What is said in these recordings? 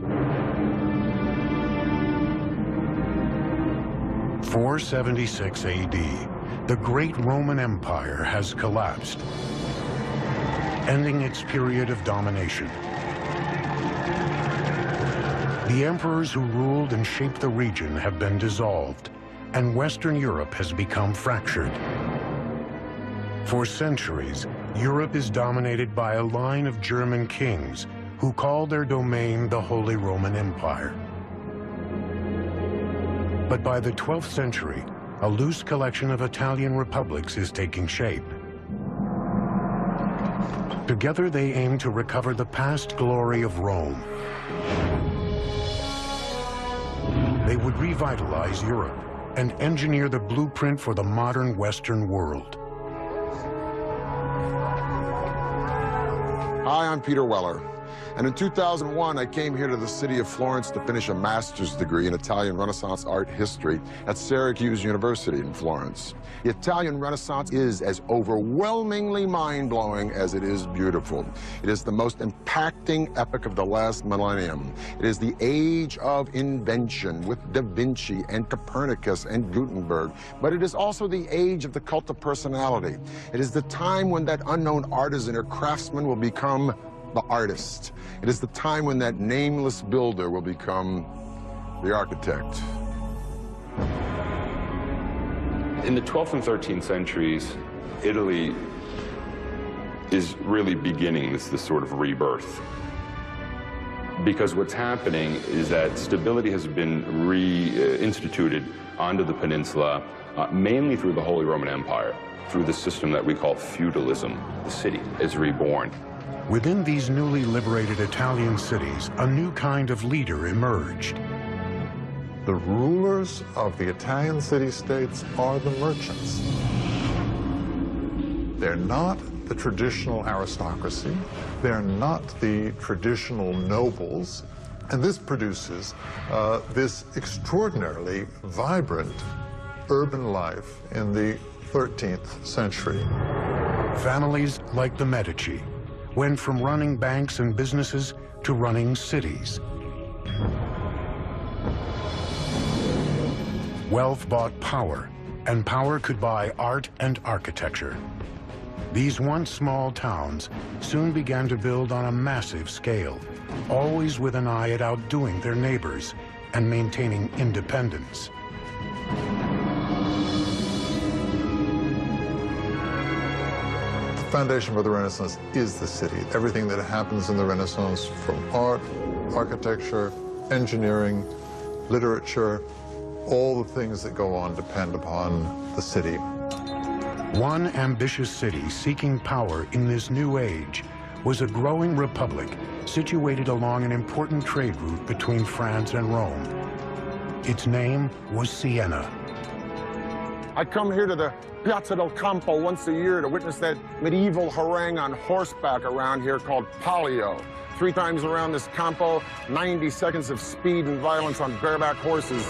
476 AD, the great Roman Empire has collapsed, ending its period of domination. The emperors who ruled and shaped the region have been dissolved, and Western Europe has become fractured. For centuries, Europe is dominated by a line of German kings who called their domain the Holy Roman Empire. But by the 12th century, a loose collection of Italian republics is taking shape. Together, they aim to recover the past glory of Rome. They would revitalize Europe and engineer the blueprint for the modern Western world. Hi, I'm Peter Weller. And in 2001, I came here to the city of Florence to finish a master's degree in Italian Renaissance art history at Syracuse University in Florence. The Italian Renaissance is as overwhelmingly mind-blowing as it is beautiful. It is the most impacting epoch of the last millennium. It is the age of invention with Da Vinci and Copernicus and Gutenberg. But it is also the age of the cult of personality. It is the time when that unknown artisan or craftsman will become the artist. It is the time when that nameless builder will become the architect. In the 12th and 13th centuries, Italy is really beginning this sort of rebirth. Because what's happening is that stability has been reinstituted onto the peninsula, mainly through the Holy Roman Empire, through the system that we call feudalism. The city is reborn. Within these newly liberated Italian cities, a new kind of leader emerged. The rulers of the Italian city-states are the merchants. They're not the traditional aristocracy. They're not the traditional nobles. And this produces this extraordinarily vibrant urban life in the 13th century. Families like the Medici went from running banks and businesses to running cities. Wealth bought power, and power could buy art and architecture. These once small towns soon began to build on a massive scale, always with an eye at outdoing their neighbors and maintaining independence. The foundation for the Renaissance is the city. Everything that happens in the Renaissance, from art, architecture, engineering, literature, all the things that go on depend upon the city. One ambitious city seeking power in this new age was a growing republic situated along an important trade route between France and Rome. Its name was Siena. I come here to the Piazza del Campo once a year to witness that medieval harangue on horseback around here called Palio. 3 times around this Campo, 90 seconds of speed and violence on bareback horses.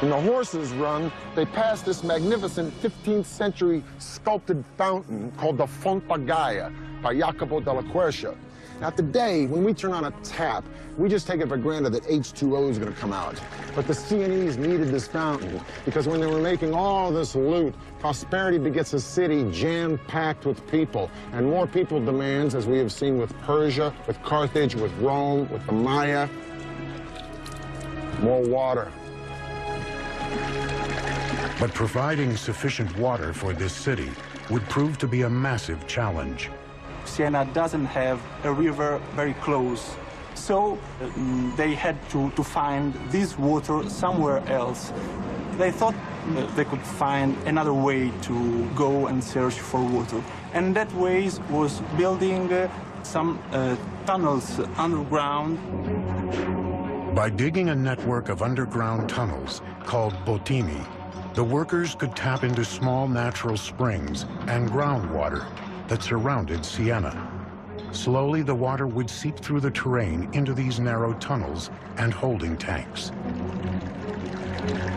When the horses run, they pass this magnificent 15th century sculpted fountain called the Fonte Gaia by Jacopo della Quercia. Now today, when we turn on a tap, we just take it for granted that H2O is going to come out. But the Sienese needed this fountain because when they were making all this loot, prosperity begets a city jam-packed with people. And more people demands, as we have seen with Persia, with Carthage, with Rome, with the Maya, more water. But providing sufficient water for this city would prove to be a massive challenge. Siena doesn't have a river very close, so they had to find this water somewhere else. They thought they could find another way to go and search for water. And that way was building some tunnels underground. By digging a network of underground tunnels called bottini, the workers could tap into small natural springs and groundwater that surrounded Siena. Slowly, the water would seep through the terrain into these narrow tunnels and holding tanks.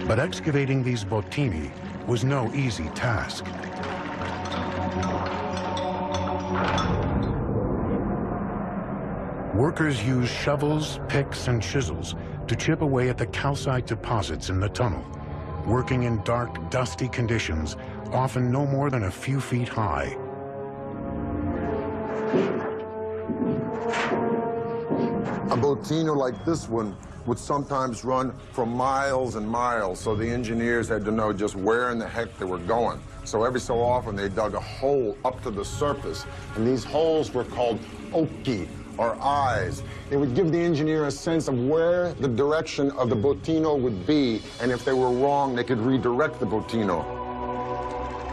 But excavating these bottini was no easy task. Workers use shovels, picks, and chisels to chip away at the calcite deposits in the tunnel, working in dark, dusty conditions, often no more than a few feet high. A botino like this one would sometimes run for miles and miles, so the engineers had to know just where in the heck they were going. So every so often they dug a hole up to the surface, and these holes were called occhi, or eyes. It would give the engineer a sense of where the direction of the botino would be, and if they were wrong, they could redirect the botino.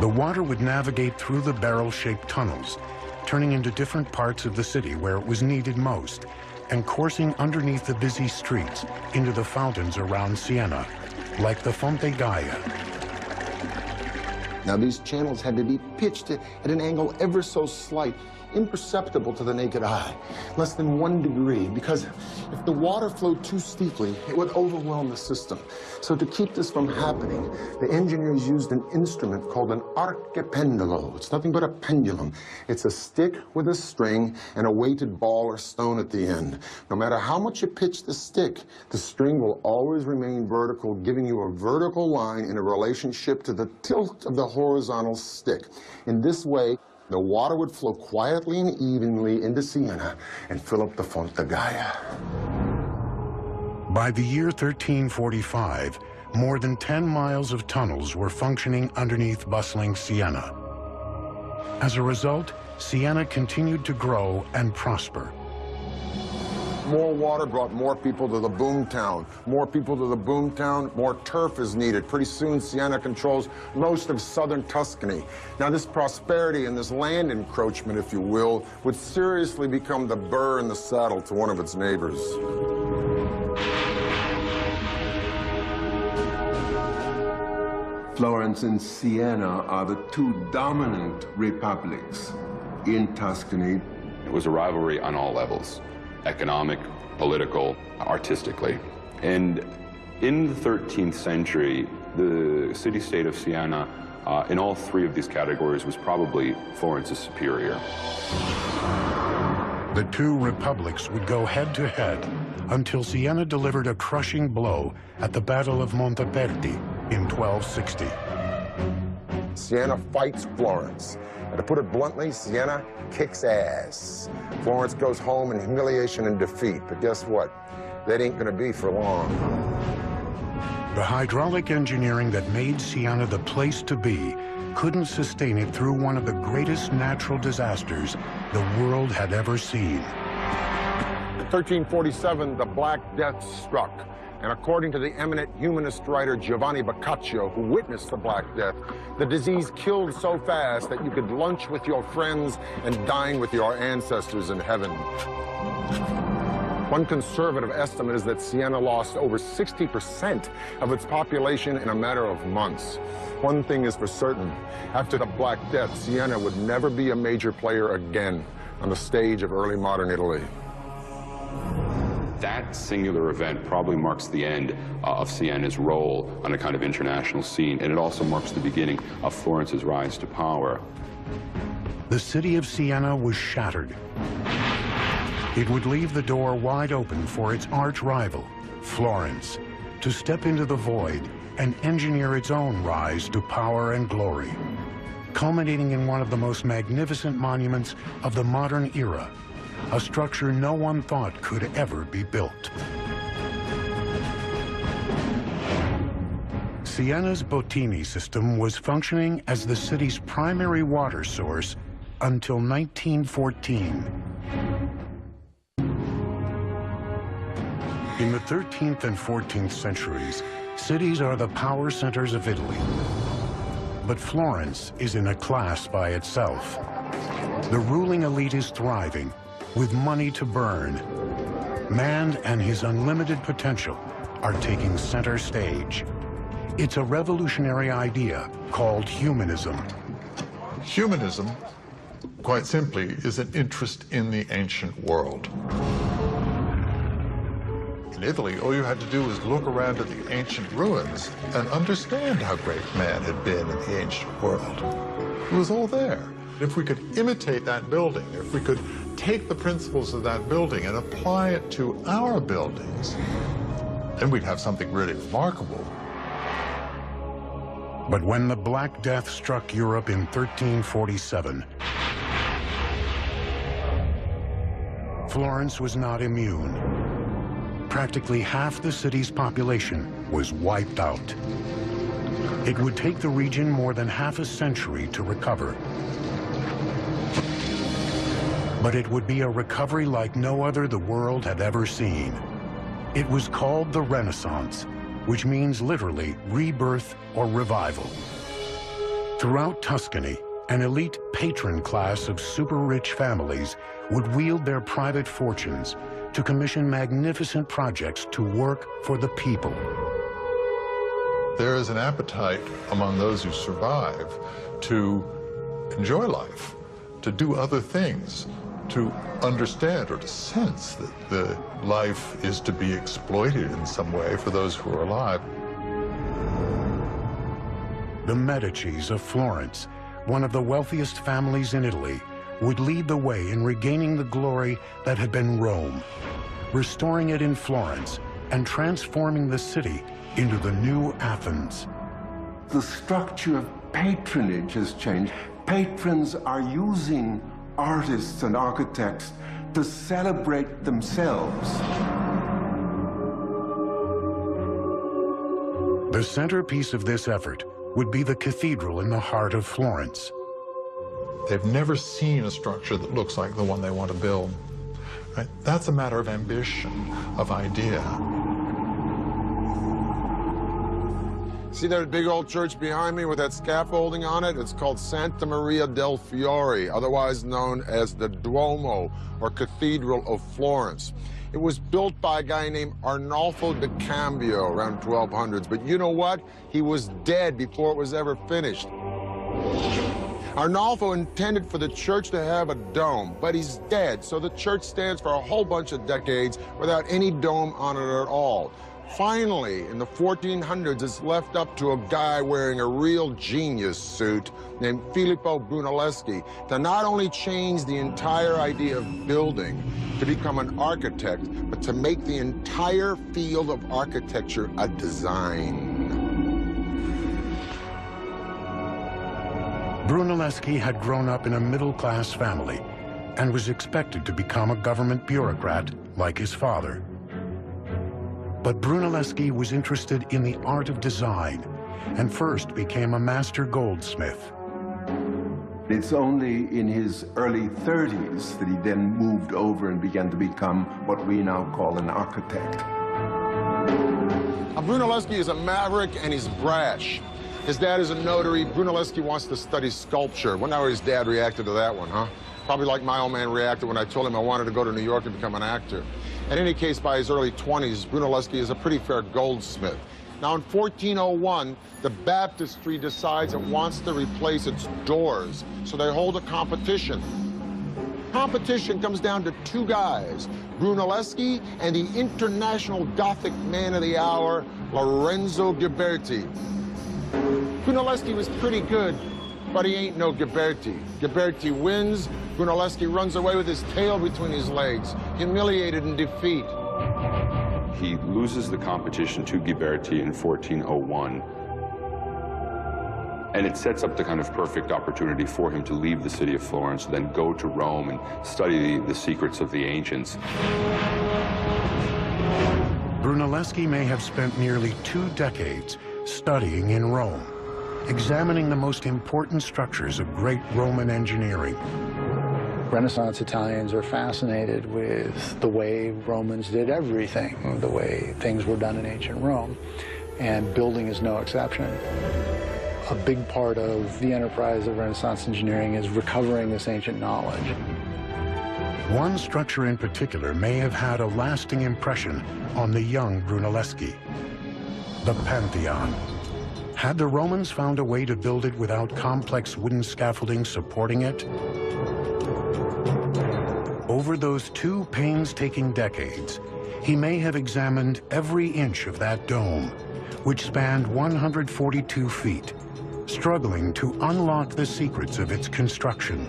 The water would navigate through the barrel-shaped tunnels, turning into different parts of the city where it was needed most, and coursing underneath the busy streets into the fountains around Siena, like the Fonte Gaia. Now, these channels had to be pitched at an angle ever so slight, imperceptible to the naked eye, less than 1 degree, because if the water flowed too steeply, it would overwhelm the system. So to keep this from happening, the engineers used an instrument called an archipendolo. It's nothing but a pendulum. It's a stick with a string and a weighted ball or stone at the end. No matter how much you pitch the stick, the string will always remain vertical, giving you a vertical line in a relationship to the tilt of the horizontal stick. In this way, the water would flow quietly and evenly into Siena and fill up the Fonte Gaia. By the year 1345, more than 10 miles of tunnels were functioning underneath bustling Siena. As a result, Siena continued to grow and prosper. More water brought more people to the boomtown. More people to the boomtown, more turf is needed. Pretty soon, Siena controls most of southern Tuscany. Now, this prosperity and this land encroachment, if you will, would seriously become the burr in the saddle to one of its neighbors. Florence and Siena are the two dominant republics in Tuscany. It was a rivalry on all levels: economic, political, artistically. And in the 13th century, the city-state of Siena, in all three of these categories, was probably Florence's superior. The two republics would go head-to-head until Siena delivered a crushing blow at the Battle of Monteperti in 1260. Siena fights Florence. And to put it bluntly, Siena kicks ass. Florence goes home in humiliation and defeat. But guess what? That ain't gonna be for long. The hydraulic engineering that made Siena the place to be couldn't sustain it through one of the greatest natural disasters the world had ever seen. In 1347, the Black Death struck. And according to the eminent humanist writer Giovanni Boccaccio, who witnessed the Black Death, the disease killed so fast that you could lunch with your friends and dine with your ancestors in heaven. One conservative estimate is that Siena lost over 60% of its population in a matter of months. One thing is for certain: after the Black Death, Siena would never be a major player again on the stage of early modern Italy. That singular event probably marks the end of Siena's role on a kind of international scene, and it also marks the beginning of Florence's rise to power. The city of Siena was shattered. It would leave the door wide open for its arch-rival, Florence, to step into the void and engineer its own rise to power and glory, culminating in one of the most magnificent monuments of the modern era, a structure no one thought could ever be built. Siena's Botini system was functioning as the city's primary water source until 1914. In the 13th and 14th centuries, cities are the power centers of Italy. But Florence is in a class by itself. The ruling elite is thriving, with money to burn. Man and his unlimited potential are taking center stage. It's a revolutionary idea called humanism. Humanism, quite simply, is an interest in the ancient world. In Italy, all you had to do was look around at the ancient ruins and understand how great man had been in the ancient world. It was all there. If we could imitate that building, if we could take the principles of that building and apply it to our buildings, then we'd have something really remarkable. But when the Black Death struck Europe in 1347, Florence was not immune. Practically half the city's population was wiped out. It would take the region more than half a century to recover. But it would be a recovery like no other the world had ever seen. It was called the Renaissance, which means literally rebirth or revival. Throughout Tuscany, an elite patron class of super-rich families would wield their private fortunes to commission magnificent projects to work for the people. There is an appetite among those who survive to enjoy life, to do other things, to understand or to sense that the life is to be exploited in some way for those who are alive. The Medicis of Florence, one of the wealthiest families in Italy, would lead the way in regaining the glory that had been Rome, restoring it in Florence and transforming the city into the new Athens. The structure of patronage has changed. Patrons are using artists and architects to celebrate themselves. The centerpiece of this effort would be the cathedral in the heart of Florence. They've never seen a structure that looks like the one they want to build. Right? That's a matter of ambition, of idea. See that big old church behind me with that scaffolding on it? It's called Santa Maria del Fiore, otherwise known as the Duomo, or Cathedral of Florence. It was built by a guy named Arnolfo da Cambio around 1200s, but you know what? He was dead before it was ever finished. Arnolfo intended for the church to have a dome, but he's dead, so the church stands for a whole bunch of decades without any dome on it at all. Finally, in the 1400s, it's left up to a guy wearing a real genius suit named Filippo Brunelleschi to not only change the entire idea of building, to become an architect, but to make the entire field of architecture a design. Brunelleschi had grown up in a middle-class family and was expected to become a government bureaucrat like his father. But Brunelleschi was interested in the art of design and first became a master goldsmith. It's only in his early 30s that he then moved over and began to become what we now call an architect. Brunelleschi is a maverick and he's brash. His dad is a notary. Brunelleschi wants to study sculpture. Wonder how his dad reacted to that one, huh? Probably like my old man reacted when I told him I wanted to go to New York and become an actor. In any case, by his early 20s, Brunelleschi is a pretty fair goldsmith. Now, in 1401, the baptistry decides it wants to replace its doors, so they hold a competition. Competition comes down to two guys, Brunelleschi and the international Gothic man of the hour, Lorenzo Ghiberti. Brunelleschi was pretty good, but he ain't no Ghiberti. Ghiberti wins. Brunelleschi runs away with his tail between his legs, humiliated in defeat. He loses the competition to Ghiberti in 1401. And it sets up the kind of perfect opportunity for him to leave the city of Florence, then go to Rome and study the secrets of the ancients. Brunelleschi may have spent nearly 2 decades studying in Rome, examining the most important structures of great Roman engineering. Renaissance Italians are fascinated with the way Romans did everything, the way things were done in ancient Rome, and building is no exception. A big part of the enterprise of Renaissance engineering is recovering this ancient knowledge. One structure in particular may have had a lasting impression on the young Brunelleschi, the Pantheon. Had the Romans found a way to build it without complex wooden scaffolding supporting it? Over those 2 painstaking decades, he may have examined every inch of that dome, which spanned 142 feet, struggling to unlock the secrets of its construction.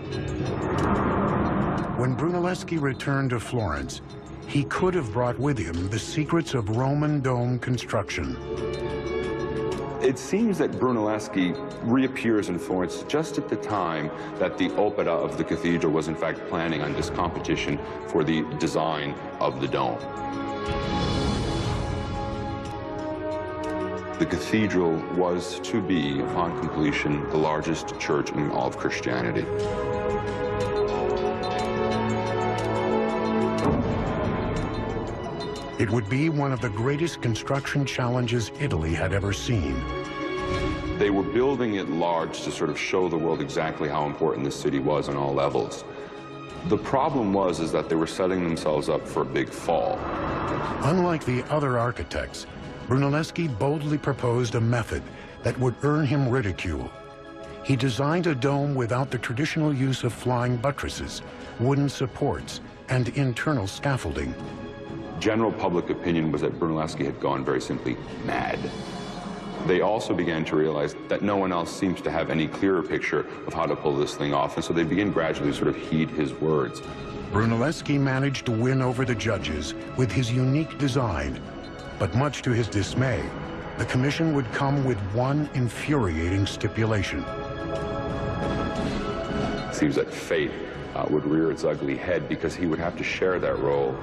When Brunelleschi returned to Florence, he could have brought with him the secrets of Roman dome construction. It seems that Brunelleschi reappears in Florence just at the time that the Opera of the cathedral was in fact planning on this competition for the design of the dome. The cathedral was to be, upon completion, the largest church in all of Christianity. It would be one of the greatest construction challenges Italy had ever seen. They were building it large to sort of show the world exactly how important the city was on all levels. The problem is that they were setting themselves up for a big fall. Unlike the other architects, Brunelleschi boldly proposed a method that would earn him ridicule. He designed a dome without the traditional use of flying buttresses, wooden supports, and internal scaffolding. General public opinion was that Brunelleschi had gone very simply mad. They also began to realize that no one else seems to have any clearer picture of how to pull this thing off, and so they began gradually to sort of heed his words. Brunelleschi managed to win over the judges with his unique design, but much to his dismay, the commission would come with one infuriating stipulation. It seems that fate would rear its ugly head because he would have to share that role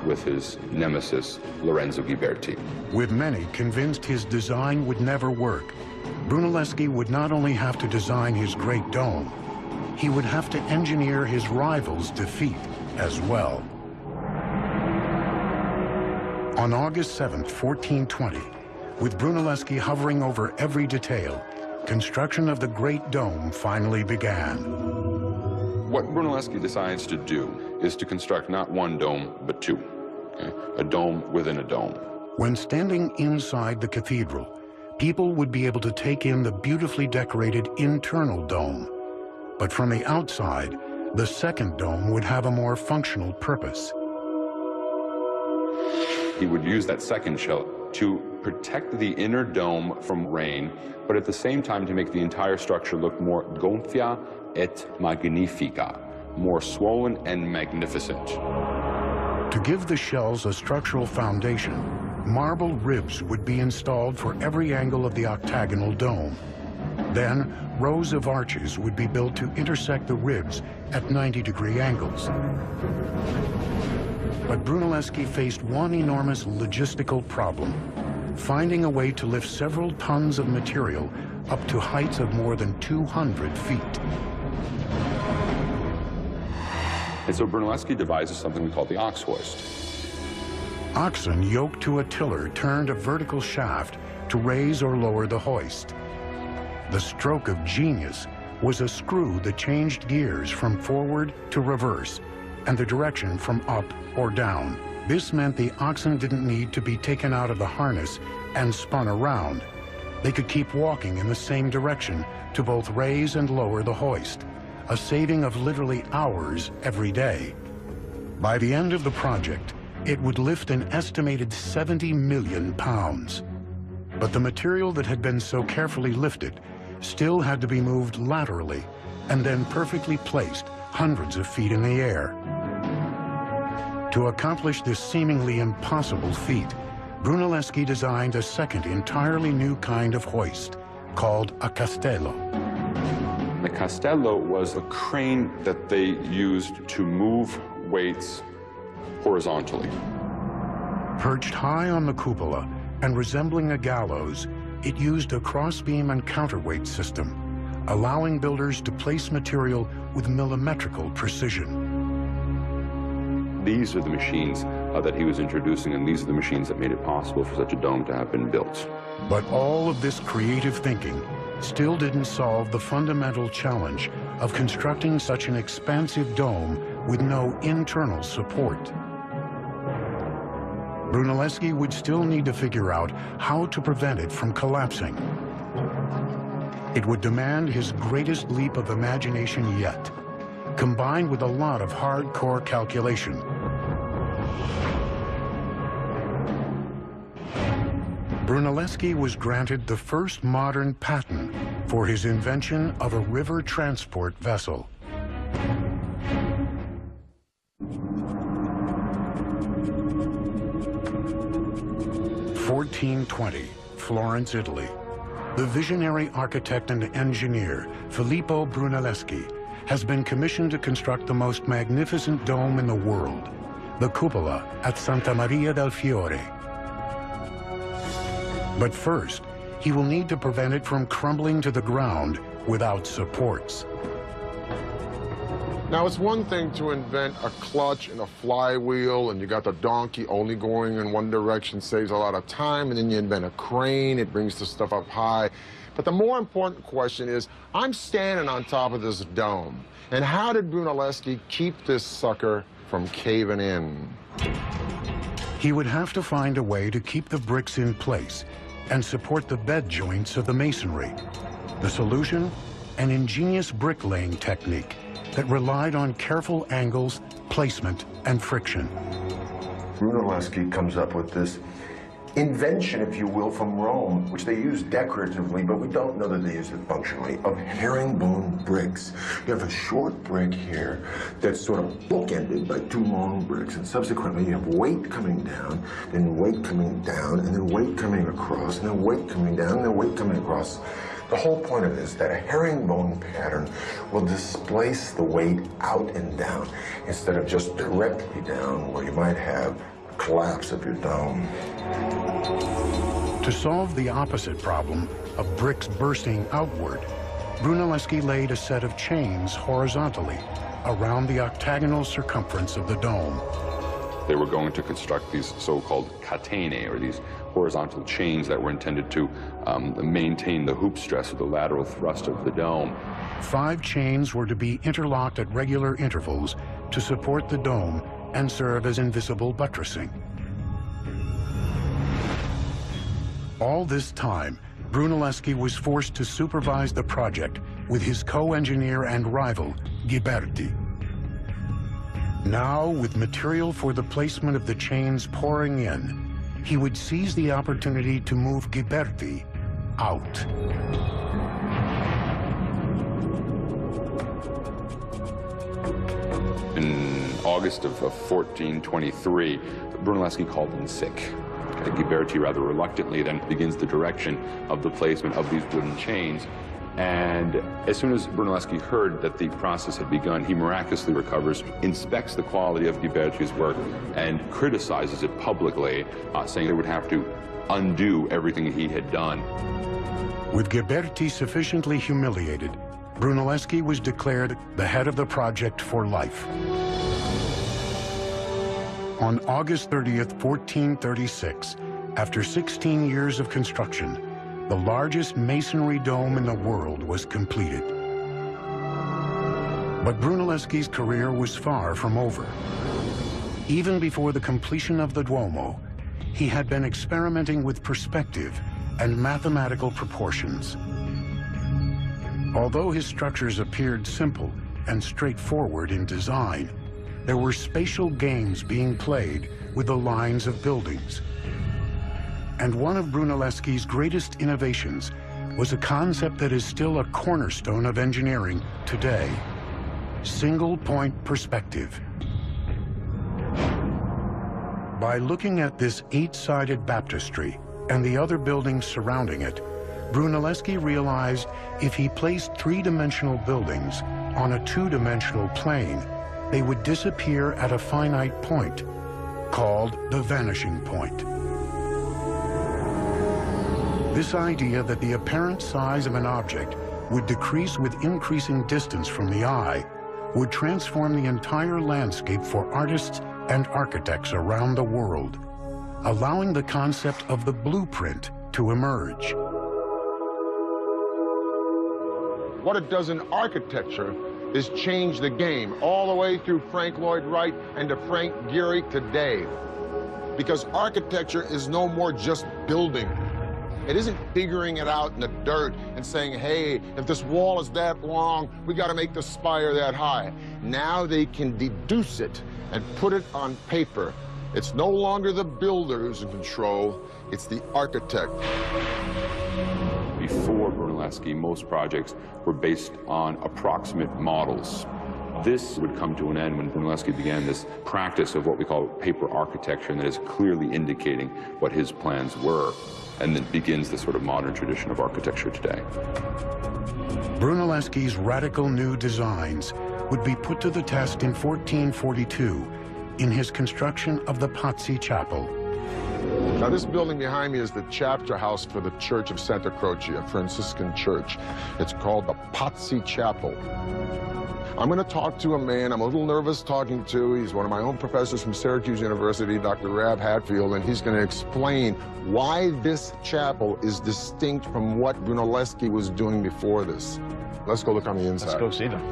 with his nemesis, Lorenzo Ghiberti. With many convinced his design would never work, Brunelleschi would not only have to design his great dome, he would have to engineer his rival's defeat as well. On August 7th, 1420, with Brunelleschi hovering over every detail, construction of the Great Dome finally began. What Brunelleschi decides to do is to construct not one dome, but two. Okay? A dome within a dome. When standing inside the cathedral, people would be able to take in the beautifully decorated internal dome. But from the outside, the second dome would have a more functional purpose. He would use that second shell to protect the inner dome from rain, but at the same time to make the entire structure look more gonfia et magnifica, more swollen and magnificent. To give the shells a structural foundation, marble ribs would be installed for every angle of the octagonal dome. Then, rows of arches would be built to intersect the ribs at 90-degree angles. But Brunelleschi faced one enormous logistical problem: finding a way to lift several tons of material up to heights of more than 200 feet. And so Brunelleschi devises something we call the ox hoist. Oxen yoked to a tiller turned a vertical shaft to raise or lower the hoist. The stroke of genius was a screw that changed gears from forward to reverse, and the direction from up or down. This meant the oxen didn't need to be taken out of the harness and spun around. They could keep walking in the same direction to both raise and lower the hoist, a saving of literally hours every day. By the end of the project, it would lift an estimated 70 million pounds. But the material that had been so carefully lifted still had to be moved laterally and then perfectly placed hundreds of feet in the air. To accomplish this seemingly impossible feat, Brunelleschi designed a second entirely new kind of hoist called a castello. The castello was a crane that they used to move weights horizontally. Perched high on the cupola and resembling a gallows, it used a crossbeam and counterweight system, allowing builders to place material with millimetrical precision. These are the machines that he was introducing, and these are the machines that made it possible for such a dome to have been built. But all of this creative thinking still didn't solve the fundamental challenge of constructing such an expansive dome with no internal support. Brunelleschi would still need to figure out how to prevent it from collapsing. It would demand his greatest leap of imagination yet, combined with a lot of hardcore calculation. Brunelleschi was granted the first modern patent for his invention of a river transport vessel. 1420, Florence, Italy. The visionary architect and engineer, Filippo Brunelleschi, has been commissioned to construct the most magnificent dome in the world, the cupola at Santa Maria del Fiore. But first, he will need to prevent it from crumbling to the ground without supports. Now, it's one thing to invent a clutch and a flywheel, and you got the donkey only going in one direction, saves a lot of time, and then you invent a crane, it brings the stuff up high. But the more important question is, I'm standing on top of this dome, and how did Brunelleschi keep this sucker from caving in? He would have to find a way to keep the bricks in place and support the bed joints of the masonry. The solution? An ingenious bricklaying technique that relied on careful angles, placement, and friction. Brunelleschi comes up with this invention, if you will, from Rome, which they use decoratively, but we don't know that they use it functionally, of herringbone bricks. You have a short brick here that's sort of bookended by two long bricks, and subsequently you have weight coming down, then weight coming down, and then weight coming across, and then weight coming down, and then weight coming across. The whole point of it is that a herringbone pattern will displace the weight out and down instead of just directly down, where you might have a collapse of your dome. To solve the opposite problem of bricks bursting outward, Brunelleschi laid a set of chains horizontally around the octagonal circumference of the dome. They were going to construct these so-called catene, or these horizontal chains that were intended to maintain the hoop stress or the lateral thrust of the dome. 5 chains were to be interlocked at regular intervals to support the dome and serve as invisible buttressing. All this time, Brunelleschi was forced to supervise the project with his co-engineer and rival, Ghiberti. Now, with material for the placement of the chains pouring in, he would seize the opportunity to move Ghiberti out. In August of 1423, Brunelleschi called in sick. Ghiberti rather reluctantly then begins the direction of the placement of these wooden chains. And as soon as Brunelleschi heard that the process had begun, he miraculously recovers, inspects the quality of Ghiberti's work, and criticizes it publicly, saying they would have to undo everything he had done. With Ghiberti sufficiently humiliated, Brunelleschi was declared the head of the project for life. On August 30th, 1436, after 16 years of construction, the largest masonry dome in the world was completed. But Brunelleschi's career was far from over. Even before the completion of the Duomo, he had been experimenting with perspective and mathematical proportions. Although his structures appeared simple and straightforward in design, there were spatial games being played with the lines of buildings. And one of Brunelleschi's greatest innovations was a concept that is still a cornerstone of engineering today: single-point perspective. By looking at this 8-sided baptistry and the other buildings surrounding it, Brunelleschi realized if he placed 3-dimensional buildings on a 2-dimensional plane, they would disappear at a finite point, called the vanishing point. This idea that the apparent size of an object would decrease with increasing distance from the eye would transform the entire landscape for artists and architects around the world, allowing the concept of the blueprint to emerge. What it does in architecture is change the game, all the way through Frank Lloyd Wright and to Frank Gehry today. Because architecture is no more just building. It isn't figuring it out in the dirt and saying, hey, if this wall is that long, we got to make the spire that high. Now they can deduce it and put it on paper. It's no longer the builder who's in control, it's the architect. Before Brunelleschi, most projects were based on approximate models. This would come to an end when Brunelleschi began this practice of what we call paper architecture, and that is clearly indicating what his plans were, and then begins the sort of modern tradition of architecture today. Brunelleschi's radical new designs would be put to the test in 1442 in his construction of the Pazzi Chapel. Now, this building behind me is the chapter house for the Church of Santa Croce, a Franciscan church. It's called the Pazzi Chapel. I'm going to talk to a man I'm a little nervous talking to. He's one of my own professors from Syracuse University, Dr. Rab Hatfield, and he's going to explain why this chapel is distinct from what Brunelleschi was doing before this. Let's go look on the inside. Let's go see them.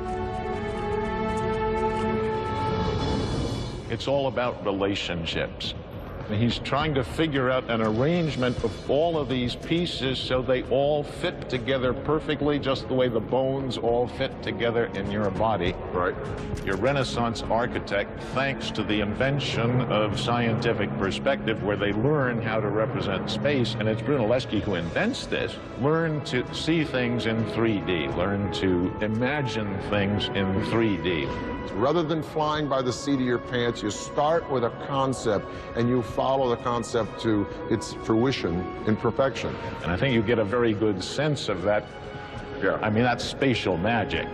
It's all about relationships. He's trying to figure out an arrangement of all of these pieces so they all fit together perfectly, just the way the bones all fit together in your body. Right. Your Renaissance architect, thanks to the invention of scientific perspective, where they learn how to represent space, and it's Brunelleschi who invents this, learn to see things in 3D, learn to imagine things in 3D. Rather than flying by the seat of your pants, you start with a concept and you follow the concept to its fruition in perfection. And I think you get a very good sense of that. Yeah. I mean, that's spatial magic.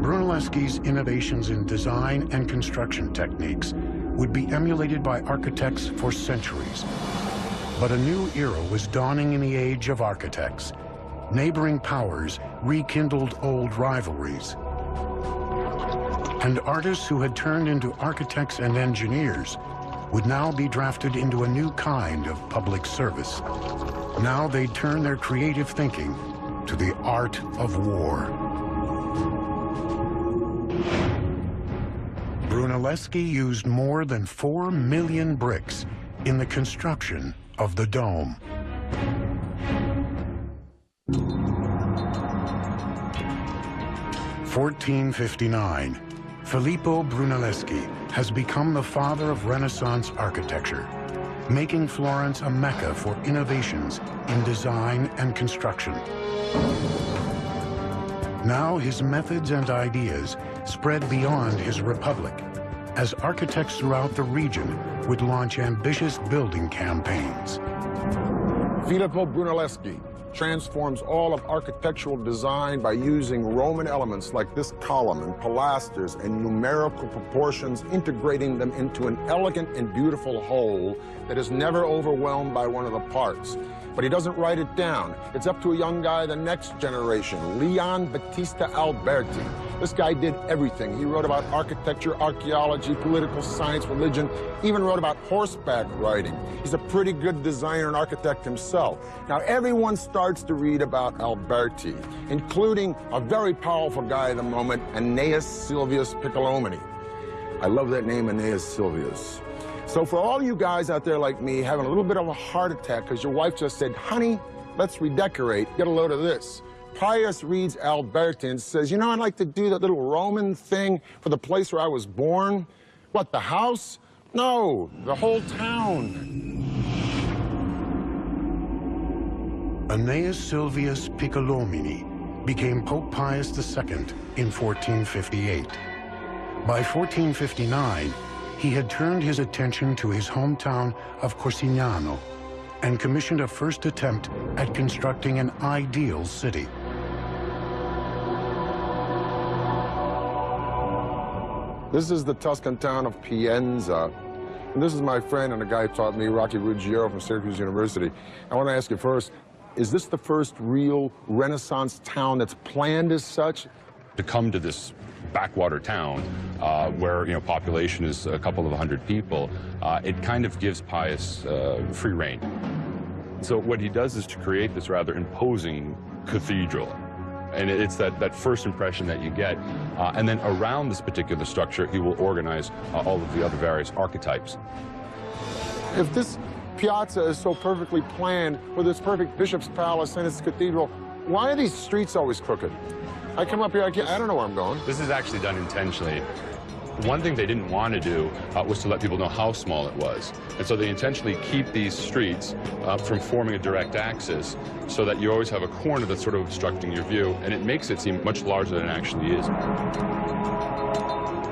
Brunelleschi's innovations in design and construction techniques would be emulated by architects for centuries. But a new era was dawning in the age of architects. Neighboring powers rekindled old rivalries. And artists who had turned into architects and engineers would now be drafted into a new kind of public service. Now they'd turn their creative thinking to the art of war. Brunelleschi used more than 4 million bricks in the construction of the dome. (1459). Filippo Brunelleschi has become the father of Renaissance architecture, making Florence a mecca for innovations in design and construction. Now his methods and ideas spread beyond his republic, as architects throughout the region would launch ambitious building campaigns. Filippo Brunelleschi transforms all of architectural design by using Roman elements like this column and pilasters and numerical proportions, integrating them into an elegant and beautiful whole that is never overwhelmed by one of the parts. But he doesn't write it down. It's up to a young guy, the next generation, Leon Battista Alberti. This guy did everything. He wrote about architecture, archaeology, political science, religion, even wrote about horseback riding. He's a pretty good designer and architect himself. Now, everyone starts to read about Alberti, including a very powerful guy at the moment, Aeneas Silvius Piccolomini. I love that name, Aeneas Silvius. So for all you guys out there like me having a little bit of a heart attack because your wife just said, honey, let's redecorate, get a load of this. Pius reads Alberti and says, you know, I'd like to do that little Roman thing for the place where I was born. What, the house? No, the whole town. Aeneas Silvius Piccolomini became Pope Pius II in 1458. By 1459, he had turned his attention to his hometown of Corsignano and commissioned a first attempt at constructing an ideal city. This is the Tuscan town of Pienza. And this is my friend and a guy who taught me, Rocky Ruggiero from Syracuse University. I want to ask you first, is this the first real Renaissance town that's planned as such? To come to this backwater town where population is a couple of 100 people, it kind of gives Pius free rein. So what he does is to create this rather imposing cathedral. And it's that first impression that you get. And then around this particular structure, he will organize all of the other various archetypes. If this piazza is so perfectly planned with its perfect bishop's palace and its cathedral, why are these streets always crooked? I come up here, I don't know where I'm going. This is actually done intentionally. One thing they didn't want to do was to let people know how small it was. And so they intentionally keep these streets from forming a direct axis so that you always have a corner that's sort of obstructing your view, and it makes it seem much larger than it actually is.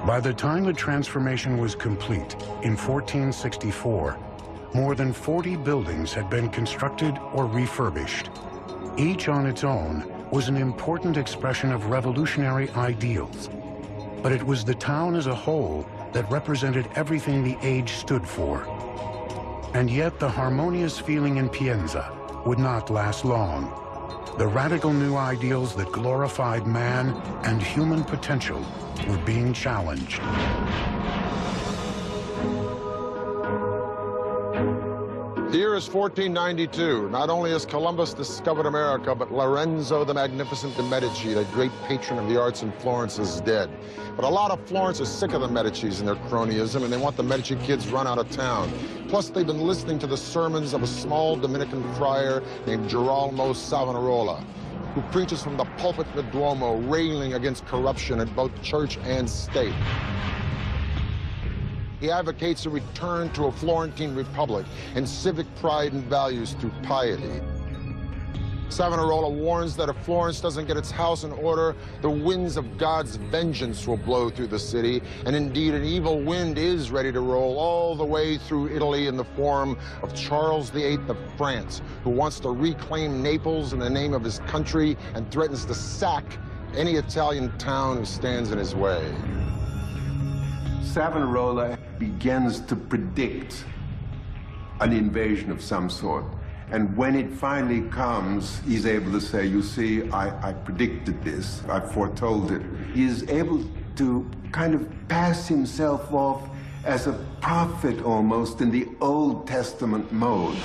By the time the transformation was complete in 1464, more than 40 buildings had been constructed or refurbished. Each on its own was an important expression of revolutionary ideals. But it was the town as a whole that represented everything the age stood for. And yet the harmonious feeling in Pienza would not last long. The radical new ideals that glorified man and human potential were being challenged. The year is 1492. Not only has Columbus discovered America, but Lorenzo the Magnificent de' Medici, the great patron of the arts in Florence, is dead. But a lot of Florence are sick of the Medicis and their cronyism, and they want the Medici kids run out of town. Plus, they've been listening to the sermons of a small Dominican friar named Girolamo Savonarola, who preaches from the pulpit of the Duomo, railing against corruption in both church and state. He advocates a return to a Florentine republic and civic pride and values through piety. Savonarola warns that if Florence doesn't get its house in order, the winds of God's vengeance will blow through the city, and indeed an evil wind is ready to roll all the way through Italy in the form of Charles VIII of France, who wants to reclaim Naples in the name of his country and threatens to sack any Italian town who stands in his way. Savonarola begins to predict an invasion of some sort. And when it finally comes, he's able to say, you see, I predicted this, I foretold it. He is able to kind of pass himself off as a prophet almost in the Old Testament mode.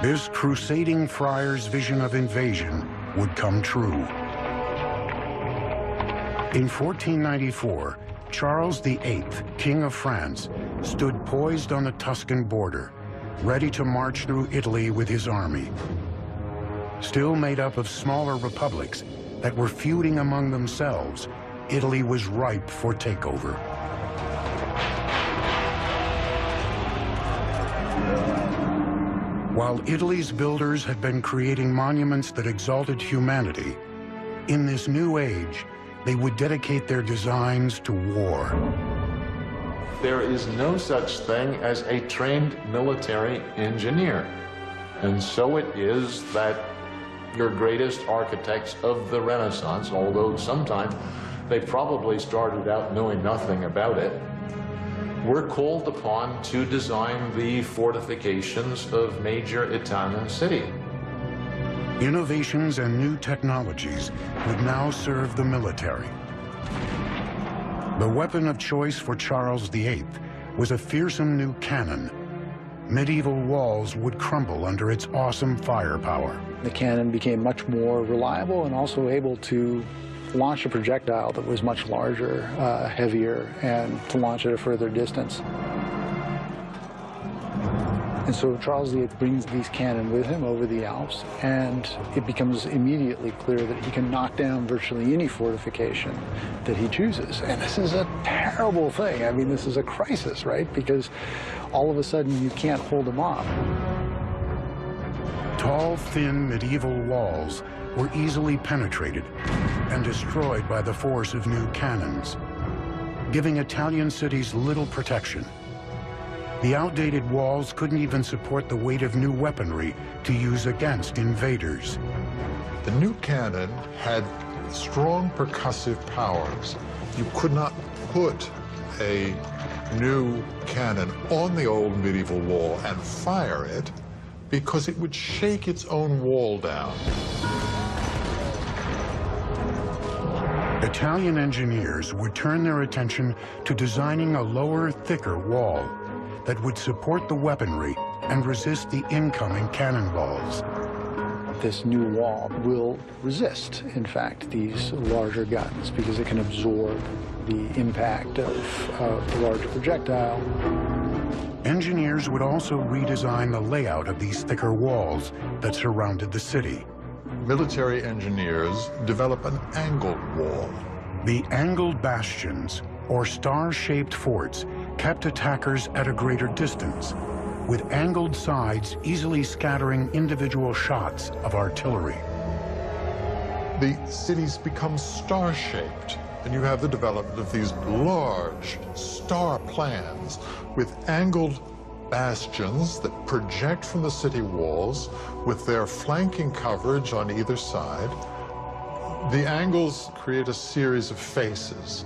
This crusading friar's vision of invasion would come true. In 1494, Charles VIII, King of France, stood poised on the Tuscan border, ready to march through Italy with his army. Still made up of smaller republics that were feuding among themselves, Italy was ripe for takeover. While Italy's builders had been creating monuments that exalted humanity, in this new age, they would dedicate their designs to war. There is no such thing as a trained military engineer. And so it is that your greatest architects of the Renaissance, although sometimes they probably started out knowing nothing about it, were called upon to design the fortifications of major Italian cities. Innovations and new technologies would now serve the military. The weapon of choice for Charles VIII was a fearsome new cannon. Medieval walls would crumble under its awesome firepower. The cannon became much more reliable and also able to launch a projectile that was much larger, heavier, and to launch at a further distance. And so Charles VIII brings these cannon with him over the Alps, and it becomes immediately clear that he can knock down virtually any fortification that he chooses. And this is a terrible thing. I mean, this is a crisis, right? Because all of a sudden you can't hold them off. Tall, thin medieval walls were easily penetrated and destroyed by the force of new cannons, giving Italian cities little protection. The outdated walls couldn't even support the weight of new weaponry to use against invaders. The new cannon had strong percussive powers. You could not put a new cannon on the old medieval wall and fire it because it would shake its own wall down. Italian engineers would turn their attention to designing a lower, thicker wall that would support the weaponry and resist the incoming cannonballs. This new wall will resist, in fact, these larger guns because it can absorb the impact of the larger projectile. Engineers would also redesign the layout of these thicker walls that surrounded the city. Military engineers develop an angled wall. The angled bastions, or star-shaped forts, kept attackers at a greater distance, with angled sides easily scattering individual shots of artillery. the cities become star-shaped, and you have the development of these large star plans with angled bastions that project from the city walls with their flanking coverage on either side. The angles create a series of faces.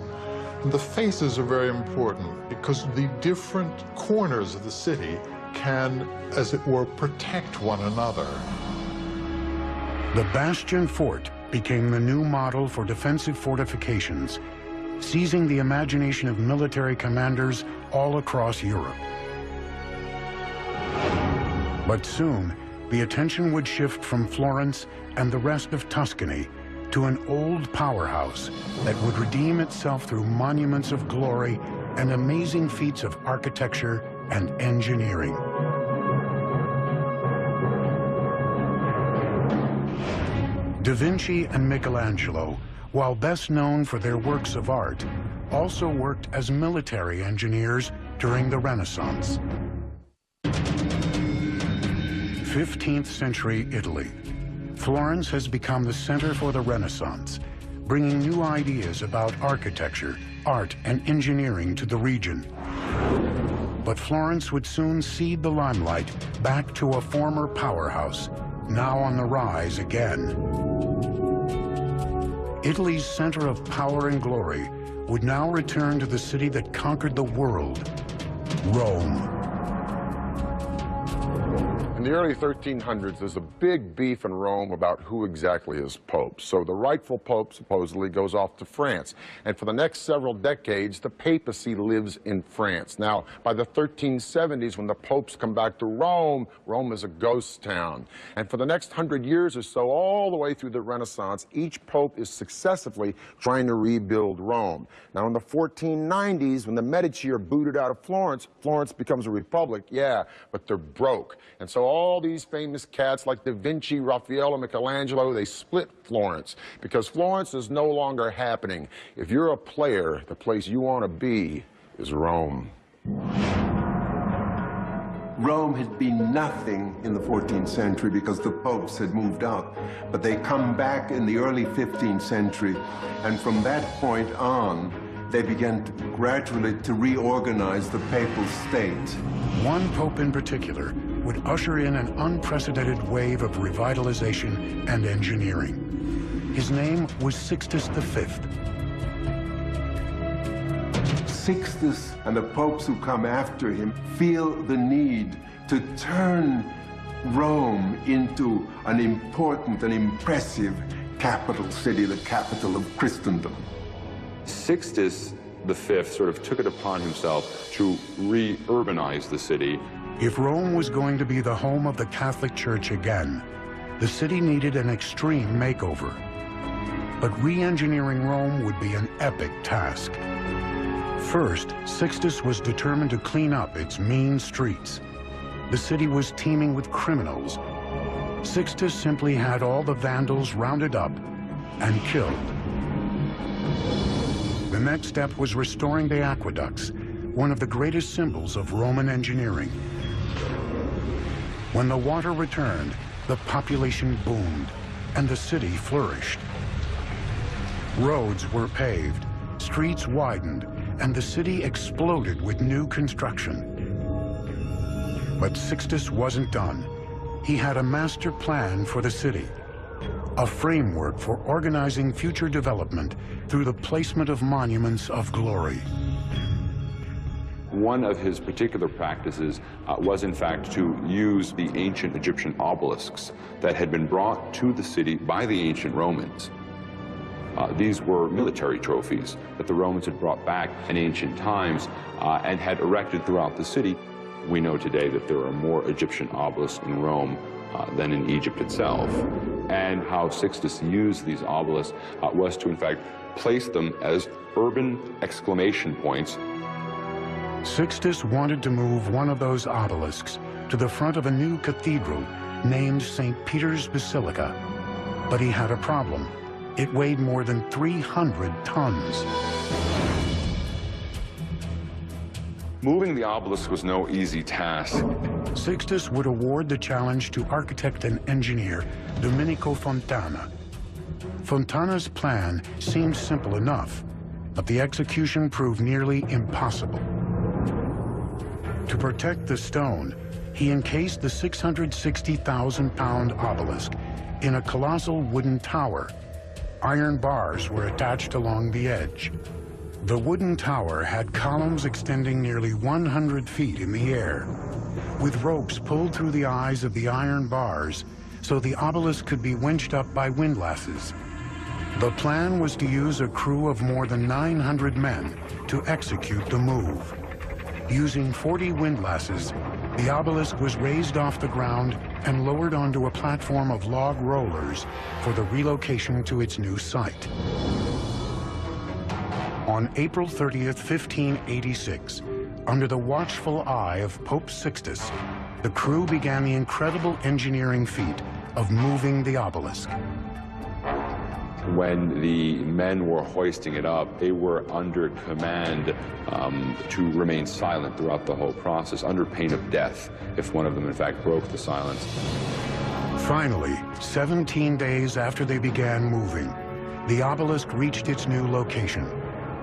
And the faces are very important because the different corners of the city can, as it were, protect one another. The Bastion Fort became the new model for defensive fortifications, seizing the imagination of military commanders all across Europe. But soon, the attention would shift from Florence and the rest of Tuscany to an old powerhouse that would redeem itself through monuments of glory and amazing feats of architecture and engineering. Da Vinci and Michelangelo, while best known for their works of art, also worked as military engineers during the Renaissance. 15th century Italy. Florence has become the center for the Renaissance, bringing new ideas about architecture, art, and engineering to the region. But Florence would soon cede the limelight back to a former powerhouse, now on the rise again. Italy's center of power and glory would now return to the city that conquered the world, Rome. In the early 1300s, there's a big beef in Rome about who exactly is Pope. So the rightful Pope supposedly goes off to France. And for the next several decades, the papacy lives in France. Now, by the 1370s, when the popes come back to Rome, Rome is a ghost town. And for the next 100 years or so, all the way through the Renaissance, each pope is successively trying to rebuild Rome. Now, in the 1490s, when the Medici are booted out of Florence, Florence becomes a republic, yeah, but they're broke. And so all these famous cats like Da Vinci, Raphael, and Michelangelo, they split Florence because Florence is no longer happening. If you're a player, the place you want to be is Rome. Rome had been nothing in the 14th century because the popes had moved out. But they come back in the early 15th century, and from that point on, they began gradually to reorganize the papal state. One pope in particular would usher in an unprecedented wave of revitalization and engineering. His name was Sixtus V. Sixtus and the popes who come after him feel the need to turn Rome into an important and impressive capital city, the capital of Christendom. Sixtus V sort of took it upon himself to re-urbanize the city. If Rome was going to be the home of the Catholic Church again, the city needed an extreme makeover. But re-engineering Rome would be an epic task. First, Sixtus was determined to clean up its mean streets. The city was teeming with criminals. Sixtus simply had all the vandals rounded up and killed. The next step was restoring the aqueducts, one of the greatest symbols of Roman engineering. When the water returned, the population boomed, and the city flourished. Roads were paved, streets widened, and the city exploded with new construction. But Sixtus wasn't done. He had a master plan for the city, a framework for organizing future development through the placement of monuments of glory. One of his particular practices was, in fact, to use the ancient Egyptian obelisks that had been brought to the city by the ancient Romans. These were military trophies that the Romans had brought back in ancient times and had erected throughout the city. We know today that there are more Egyptian obelisks in Rome than in Egypt itself. And how Sixtus used these obelisks was to, in fact, place them as urban exclamation points. Sixtus wanted to move one of those obelisks to the front of a new cathedral named St. Peter's Basilica. But he had a problem. It weighed more than 300 tons. Moving the obelisk was no easy task. Sixtus would award the challenge to architect and engineer Domenico Fontana. Fontana's plan seemed simple enough, but the execution proved nearly impossible. To protect the stone, he encased the 660,000-pound obelisk in a colossal wooden tower. Iron bars were attached along the edge. The wooden tower had columns extending nearly 100 feet in the air, with ropes pulled through the eyes of the iron bars so the obelisk could be winched up by windlasses. The plan was to use a crew of more than 900 men to execute the move. Using 40 windlasses, the obelisk was raised off the ground and lowered onto a platform of log rollers for the relocation to its new site. On April 30th, 1586, under the watchful eye of Pope Sixtus, the crew began the incredible engineering feat of moving the obelisk. When the men were hoisting it up, they were under command to remain silent throughout the whole process, under pain of death, if one of them, in fact, broke the silence. Finally, 17 days after they began moving, the obelisk reached its new location,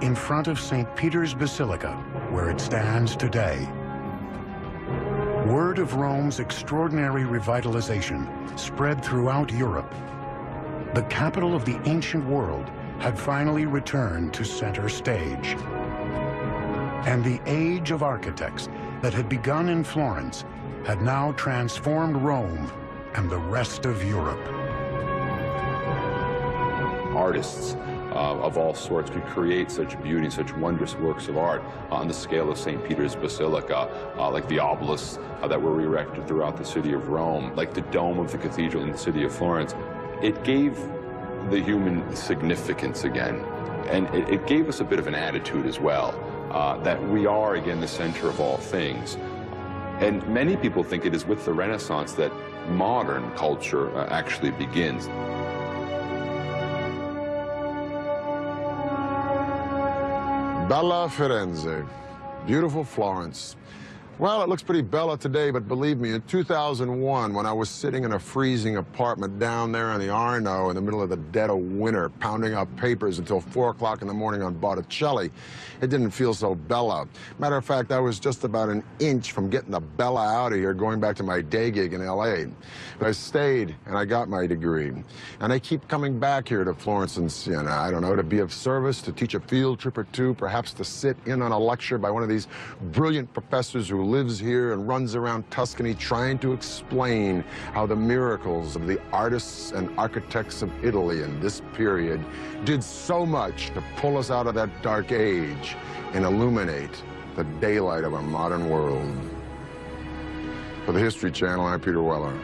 in front of St. Peter's Basilica, where it stands today. Word of Rome's extraordinary revitalization spread throughout Europe. The capital of the ancient world had finally returned to center stage. And the age of architects that had begun in Florence had now transformed Rome and the rest of Europe. Artists of all sorts could create such beauty, such wondrous works of art on the scale of St. Peter's Basilica, like the obelisks that were erected throughout the city of Rome, like the dome of the cathedral in the city of Florence. It gave the human significance again, and it gave us a bit of an attitude as well, that we are again the center of all things. And many people think it is with the Renaissance that modern culture actually begins. Bella Firenze, beautiful Florence. Well, it looks pretty bella today, but believe me, in 2001, when I was sitting in a freezing apartment down there in the Arno in the middle of the dead of winter, pounding out papers until 4 o'clock in the morning on Botticelli, it didn't feel so bella. Matter of fact, I was just about an inch from getting the bella out of here, going back to my day gig in L.A. But I stayed, and I got my degree. And I keep coming back here to Florence and Siena, I don't know, to be of service, to teach a field trip or two, perhaps to sit in on a lecture by one of these brilliant professors who lives here and runs around Tuscany trying to explain how the miracles of the artists and architects of Italy in this period did so much to pull us out of that dark age and illuminate the daylight of our modern world. For the History Channel, I'm Peter Weller.